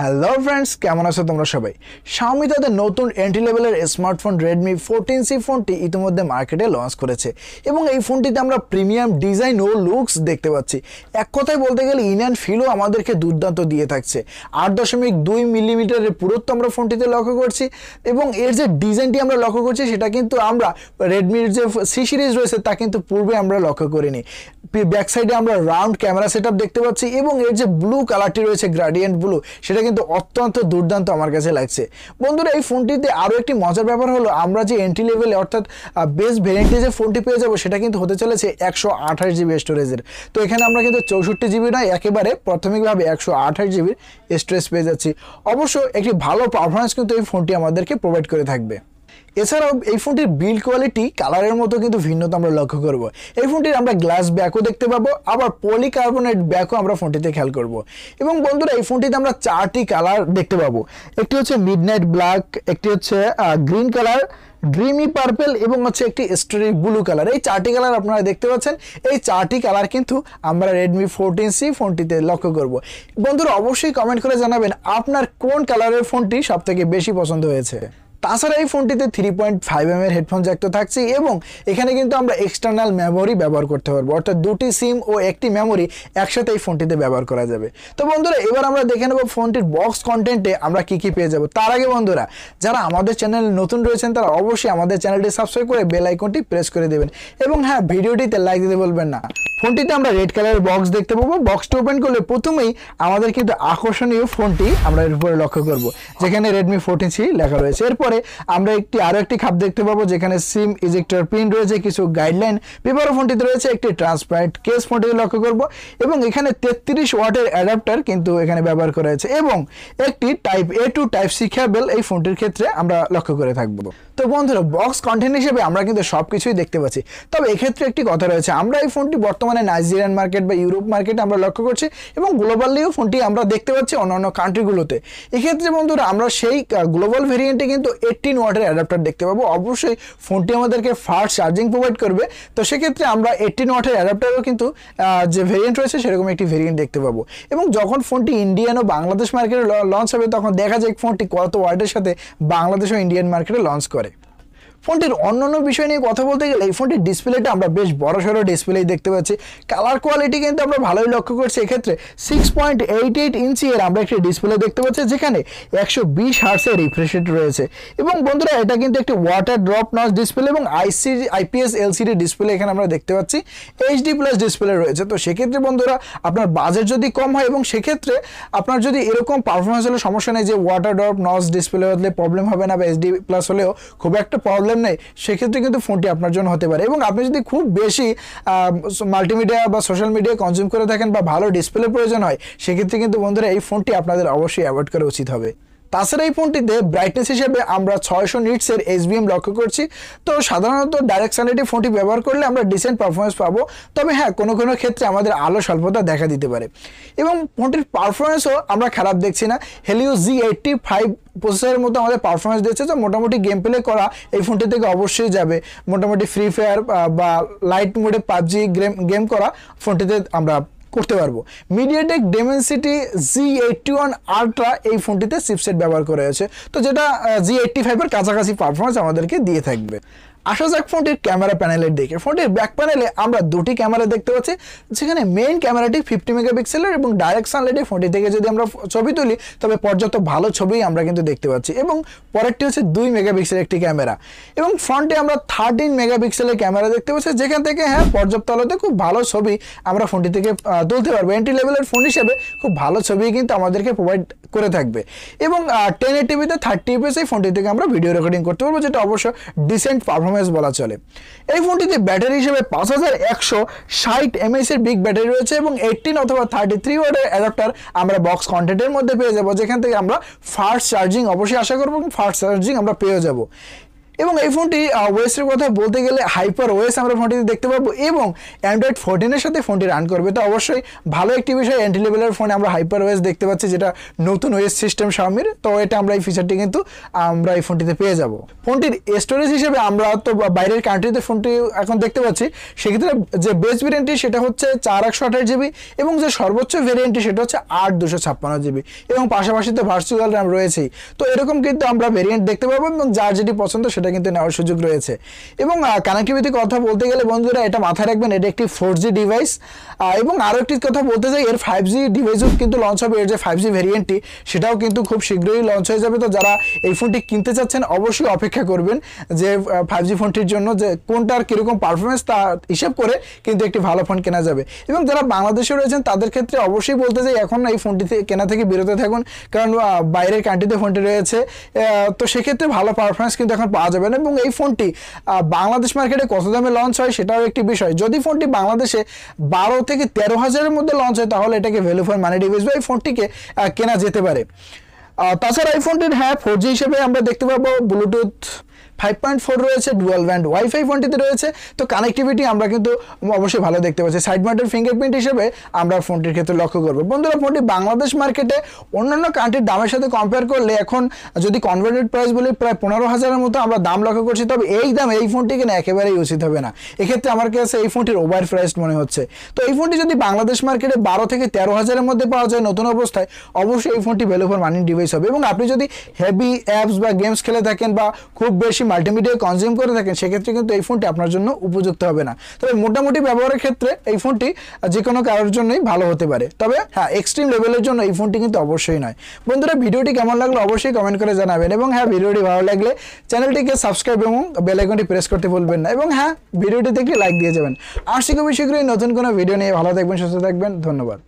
Hello friends, কেমন আছো তোমরা সবাই? Xiaomi তাদের নতুন এন্ট্রি লেভেলের স্মার্টফোন Redmi 14C ফোনটি ইতিমধ্যে মার্কেটে লঞ্চ করেছে এবং এই ফোনটিতে আমরা প্রিমিয়াম ডিজাইন ও লুকস দেখতে পাচ্ছি। এক কথায় বলতে গেলে ইন অ্যান্ড ফিলও আমাদেরকে দুর্দান্ত দিয়ে থাকছে। 8.2 মিলিমিটারের পুরুত্ব আমরা ফোনটিতে লক্ষ্য করছি এবং এর যে ডিজাইনটি আমরা লক্ষ্য করছি সেটা কিন্তু আমরা রেডমির যে সি সিরিজ রয়েছে তা কিন্তু পূর্বে আমরা লক্ষ্য করিনি। ব্যাক সাইডে আমরা রাউন্ড ক্যামেরা সেটআপ দেখতে পাচ্ছি এবং এর যে ব্লু কালারটি রয়েছে গ্রেডিয়েন্ট ব্লু, সেটা কিন্তু অত্যন্ত দুর্দান্ত আমার কাছে লাগছে। বন্ধুরা, এই ফোনটিতে আরও একটি মজার ব্যাপার হলো আমরা যে এন্ট্রি লেভেলে অর্থাৎ বেস ভেরিয়েন্টে যে ফোনটি পেয়ে যাবো সেটা কিন্তু হতে চলেছে 128GB স্টোরেজের। তো এখানে আমরা কিন্তু 64GB নয়, একেবারে প্রাথমিকভাবে 128GB স্টোরেজ পেয়ে যাচ্ছি। অবশ্য একটি ভালো পারফরমেন্স কিন্তু এই ফোনটি আমাদেরকে প্রোভাইড করে থাকবে। এছাড়াও এই ফোনটির বিল্ড কোয়ালিটি কালারের মতো কিন্তু ভিন্নতা আমরা লক্ষ্য করব। এই ফোনটির আমরা গ্লাস ব্যাকও দেখতে পাবো, আবার পলিকার্বনেট ব্যাকও আমরা ফোনটিতে খেয়াল করব। এবং বন্ধুরা, এই ফোনটিতে আমরা 4টি কালার দেখতে পাবো। একটি হচ্ছে মিডনাইট ব্ল্যাক, একটি হচ্ছে গ্রিন কালার, ড্রিমি পার্পল এবং হচ্ছে একটি স্টোরি ব্লু কালার। এই 4টি কালার আপনারা দেখতে পাচ্ছেন। এই 4টি কালার কিন্তু আমরা Redmi 14C ফোনটিতে লক্ষ্য করব। বন্ধুরা, অবশ্যই কমেন্ট করে জানাবেন আপনার কোন কালারের ফোনটি সবথেকে বেশি পছন্দ হয়েছে। তাছাড়া এই ফোনটিতে 3.5mm এর হেডফোন জ্যাক তো থাকছে এবং এখানে কিন্তু আমরা এক্সটার্নাল মেমোরি ব্যবহার করতে পারবো, অর্থাৎ 2টি সিম ও একটি মেমোরি একসাথে এই ফোনটিতে ব্যবহার করা যাবে। তো বন্ধুরা, এবার আমরা দেখে নেব ফোনটির বক্স কন্টেন্টে আমরা কি কি পেয়ে যাব। তার আগে বন্ধুরা, যারা আমাদের চ্যানেলে নতুন রয়েছেন তারা অবশ্যই আমাদের চ্যানেলটি সাবস্ক্রাইব করে বেল আইকনটি প্রেস করে দেবেন এবং হ্যাঁ, ভিডিওটিতে লাইক দিতে বলবেন না। ফোনটিতে আমরা রেড কালারের বক্স দেখতে পাবো। বক্সটি ওপেন করলে প্রথমেই আমাদের কিন্তু আকর্ষণীয় ফোনটি আমরা এর উপরে লক্ষ্য করব, যেখানে Redmi 14C লেখা রয়েছে। এরপরে আমরা আরো একটি খাপ দেখতে পাবো, যেখানে সিম ইজেক্টর পিন রয়েছে, কিছু গাইডলাইন পেপারও ফোনটিতে রয়েছে, একটি ট্রান্সপারেন্ট কেস ফোনটিতে লক্ষ্য করব এবং এখানে 33 ওয়াটের অ্যাডাপ্টার কিন্তু এখানে ব্যবহার করা হয়েছে এবং একটি type A to type C কেবল এই ফোনটির ক্ষেত্রে আমরা লক্ষ্য করে থাকবো। তো বন্ধুরা, বক্স কন্টেন্ট হিসেবে আমরা কিন্তু সবকিছুই দেখতে পাচ্ছি। তবে এক্ষেত্রে একটি কথা রয়েছে, আমরা এই ফোনটি বর্তমানে নাইজেরিয়ান মার্কেট বা ইউরোপ মার্কেটে আমরা লক্ষ্য করছি এবং গ্লোবালিও ফোনটি আমরা দেখতে পাচ্ছি অন্যান্য কান্ট্রিগুলোতে। এক্ষেত্রে বন্ধুরা, আমরা সেই গ্লোবাল ভেরিয়েন্টে কিন্তু 18 ওয়াটের অ্যাডাপ্টার দেখতে পাবো। অবশ্যই ফোনটি আমাদেরকে ফাস্ট চার্জিং প্রোভাইড করবে, তো সেক্ষেত্রে আমরা 18 ওয়াটের অ্যাডাপ্টারও কিন্তু যে ভেরিয়েন্ট রয়েছে সেরকম একটি ভেরিয়েন্ট দেখতে পাবো। এবং যখন ফোনটি ইন্ডিয়ান ও বাংলাদেশ মার্কেটে লঞ্চ হবে তখন দেখা যায় ফোনটি কত ওয়াটের সাথে বাংলাদেশ ও ইন্ডিয়ান মার্কেটে লঞ্চ করে। ফোনটির অন্যান্য বিষয় নিয়ে কথা বলতে গেলে এই ফোনটির ডিসপ্লেটা আমরা বেশ বড়সড় ডিসপ্লেই দেখতে পাচ্ছি। কালার কোয়ালিটি কিন্তু আমরা ভালোই লক্ষ্য করছি। এক্ষেত্রে 6.88 ইঞ্চি এর আমরা একটি ডিসপ্লে দেখতে পাচ্ছি, যেখানে 120 হার্টসের রিফ্রেশ রেট রয়েছে। এবং বন্ধুরা, এটা কিন্তু একটি ওয়াটার ড্রপ নচ ডিসপ্লে এবং IPS LCD ডিসপ্লে এখানে আমরা দেখতে পাচ্ছি। HD+ ডিসপ্লে রয়েছে। তো সেক্ষেত্রে বন্ধুরা, আপনার বাজেট যদি কম হয় এবং সেক্ষেত্রে আপনার যদি এরকম পারফরমেন্স হলে সমস্যা নেই যে ওয়াটার ড্রপ নচ ডিসপ্লে হলে প্রবলেম হবে না বা HD+ হলেও খুব একটা প্রবলেম নেই, সেক্ষেত্রে কিন্তু ফোনটি আপনার জন্য হতে পারে। এবং আপনি যদি খুব বেশি মাল্টিমিডিয়া বা সোশ্যাল মিডিয়া কনজিউম করে থাকেন বা ভালো ডিসপ্লে প্রয়োজন হয়, সেক্ষেত্রে কিন্তু বন্ধুরা এই ফোনটি আপনাদের অবশ্যই অ্যাভয়েড করা উচিত হবে। তাছাড়া এই ফোনটিতে ব্রাইটনেস হিসেবে আমরা 600 নিটসের HBM লক্ষ্য করছি। তো সাধারণত ডাইরেক্ট সানলাইটে ফোনটি ব্যবহার করলে আমরা ডিসেন্ট পারফরমেন্স পাবো, তবে হ্যাঁ, কোনো কোনো ক্ষেত্রে আমাদের আলো স্বল্পতা দেখা দিতে পারে। এবং ফোনটির পারফরমেন্সও আমরা খারাপ দেখছি না। Helio G85 প্রসেসরের মতো আমাদের পারফরমেন্স দিচ্ছে, তো মোটামুটি গেম প্লে করা এই ফোনটি থেকে অবশ্যই যাবে। মোটামুটি ফ্রি ফায়ার বা লাইট মোডে PUBG গেম করা ফোনটিতে আমরা করতে পারবো। মিডিয়াটেক Dimensity Z81 Ultra এই ফোনটিতে চিপসেট ব্যবহার করা হয়েছে, তো যেটা G85 এর কাছাকাছি পারফরমেন্স আমাদেরকে দিয়ে থাকবে। আসা যাক ফোনটির ক্যামেরা প্যানেলের দিকে। ফোনটির ব্যাক প্যানেলে আমরা 2টি ক্যামেরা দেখতে পাচ্ছি, যেখানে মেইন ক্যামেরাটি 50 মেগাপিক্সেলের এবং ডাইরেক্ট সানলাইটে ফোনটি থেকে যদি আমরা ছবি তুলি তবে পর্যাপ্ত ভালো ছবি আমরা কিন্তু দেখতে পাচ্ছি। এবং পরেরটি হচ্ছে 2 মেগাপিক্সেলের একটি ক্যামেরা এবং ফ্রন্টে আমরা 13 মেগাপিক্সেলের ক্যামেরা দেখতে পাচ্ছি, যেখান থেকে হ্যাঁ, পর্যাপ্ত আলোতে খুব ভালো ছবি আমরা ফোনটি থেকে তুলতে পারবো। এন্ট্রি লেভেলের ফোন হিসেবে খুব ভালো ছবি কিন্তু আমাদেরকে প্রোভাইড করে থাকবে। এবং 1080p-তে 30 fps এই ফোনটি থেকে আমরা ভিডিও রেকর্ডিং করতে পারবো, যেটা অবশ্য ডিসেন্ট পারফরমেন্স বলা চলে। এই ফোনটিতে ব্যাটারি হিসেবে 5160 mAh এর বিগ ব্যাটারি রয়েছে এবং 18 অথবা 33 ওয়াটের অ্যাডাপ্টার আমরা বক্স কন্টেন্টের মধ্যে পেয়ে যাবো, যেখান থেকে আমরা ফাস্ট চার্জিং অবশ্যই আশা করবো এবং ফাস্ট চার্জিং আমরা পেয়ে যাবো। এবং এই ফোনটি ওএসের কথা বলতে গেলে হাইপার ওএস আমরা ফোনটিতে দেখতে পাবো এবং অ্যান্ড্রয়েড 14 সাথে ফোনটি রান করবে। তো অবশ্যই ভালো একটি বিষয়, এন্ট্রি লেভেলের ফোনে আমরা হাইপার ওএস দেখতে পাচ্ছি, যেটা নতুন ওএস সিস্টেম Xiaomi-র। তো এটা আমরা এই ফিচারটি কিন্তু আমরা এই ফোনটিতে পেয়ে যাব। ফোনটির স্টোরেজ হিসেবে আমরা তো বাইরের কান্ট্রিতে ফোনটি এখন দেখতে পাচ্ছি, সেক্ষেত্রে যে বেস ভেরিয়েন্টটি সেটা হচ্ছে 4/128 জিবি এবং যে সর্বোচ্চ ভেরিয়েন্টটি সেটা হচ্ছে 8/256 জিবি এবং পাশাপাশি তো ভার্চুয়াল র্যাম রয়েছেই। তো এরকম কিন্তু আমরা ভেরিয়েন্ট দেখতে পাবো এবং যার যেটি পছন্দ সেটা কিন্তু নেওয়ার সুযোগ রয়েছে। এবং কানেক্টিভিটির কথা বলতে গেলে বন্ধুরা এটা মাথায় রাখবেন, এটা একটি 4G ডিভাইস। এবং আরও একটি কথা বলতে চাই, এর 5G ডিভাইসও কিন্তু লঞ্চ হবে। এর যে 5G ভেরিয়েন্টটি সেটাও কিন্তু খুব শীঘ্রই লঞ্চ হয়ে যাবে। তো যারা এই ফোনটি কিনতে চাচ্ছেন অবশ্যই অপেক্ষা করবেন যে 5G ফোনটির জন্য যে কোনটার কীরকম পারফরমেন্স তা হিসাব করে কিন্তু একটি ভালো ফোন কেনা যাবে। এবং যারা বাংলাদেশে রয়েছেন তাদের ক্ষেত্রে অবশ্যই বলতে চাই এখন এই ফোনটি কেনা থেকে বিরত থাকুন, কারণ বাইরের কান্ট্রিতে ফোনটি রয়েছে। তো সেক্ষেত্রে ভালো পারফরমেন্স কিন্তু এখন পাওয়া যাবে না। এবং এই ফোনটি বাংলাদেশ মার্কেটে কত দামে লঞ্চ হয় সেটাও একটি বিষয়। যদি ফোনটি বাংলাদেশে 12 থেকে 13 হাজারের মধ্যে লঞ্চ হয় তাহলে এটাকে ভ্যালু ফর মানি ডিভাইস বা এই ফোনটিকে কেনা যেতে পারে। তাছাড়া এই ফোনটির 4G হিসেবে আমরা দেখতে পাবো ব্লুটুথ 5.4 রয়েছে, ডুয়াল ব্যান্ড ওয়াইফাই ফোনটিতে রয়েছে। তো কানেক্টিভিটি আমরা কিন্তু অবশ্যই ভালো দেখতে পাচ্ছি। সাইড মাউন্টেড ফিঙ্গারপ্রিন্ট হিসেবে আমরা ফোনটির ক্ষেত্রে লক্ষ্য করবো। বন্ধুরা ফোনটি বাংলাদেশ মার্কেটে অন্যান্য কান্ট্রির দামের সাথে কম্পেয়ার করলে এখন যদি কনভার্টেড প্রাইস বলি প্রায় 15,000-এর মতো আমরা দাম লক্ষ্য করছি। তবে এই দাম এই ফোনটি কিনা একেবারেই উচিত হবে না। এক্ষেত্রে আমার কাছে এই ফোনটির ওভার প্রাইসড মনে হচ্ছে। তো এই ফোনটি যদি বাংলাদেশ মার্কেটে 12 থেকে 13 হাজারের মধ্যে পাওয়া যায় নতুন অবস্থায়, অবশ্যই এই ফোনটি ভ্যালু ফর মানি ডিভাইস হবে। এবং আপনি যদি হেভি অ্যাপস বা গেমস খেলে থাকেন বা খুব বেশি মাল্টিমিডিয়া কনজিউম করে থাকেন সেক্ষেত্রে কিন্তু এই ফোনটি আপনার জন্য উপযুক্ত হবে না। তবে মোটামুটি ব্যবহারের ক্ষেত্রে এই ফোনটি যে কোনো কারোর জন্যই ভালো হতে পারে। তবে হ্যাঁ, এক্সট্রিম লেভেলের জন্য এই ফোনটি কিন্তু অবশ্যই নয়। বন্ধুরা ভিডিওটি কেমন লাগলো অবশ্যই কমেন্ট করে জানাবেন। এবং হ্যাঁ, ভিডিওটি ভালো লাগলে চ্যানেলটিকে সাবস্ক্রাইব এবং বেল আইকনটি প্রেস করতে ভুলবেন না। এবং হ্যাঁ, ভিডিওটিতে একটি লাইক দিয়ে যাবেন। আসছি খুবই শীঘ্রই নতুন কোনো ভিডিও নিয়ে। ভালো থাকবেন, সুস্থ থাকবেন, ধন্যবাদ।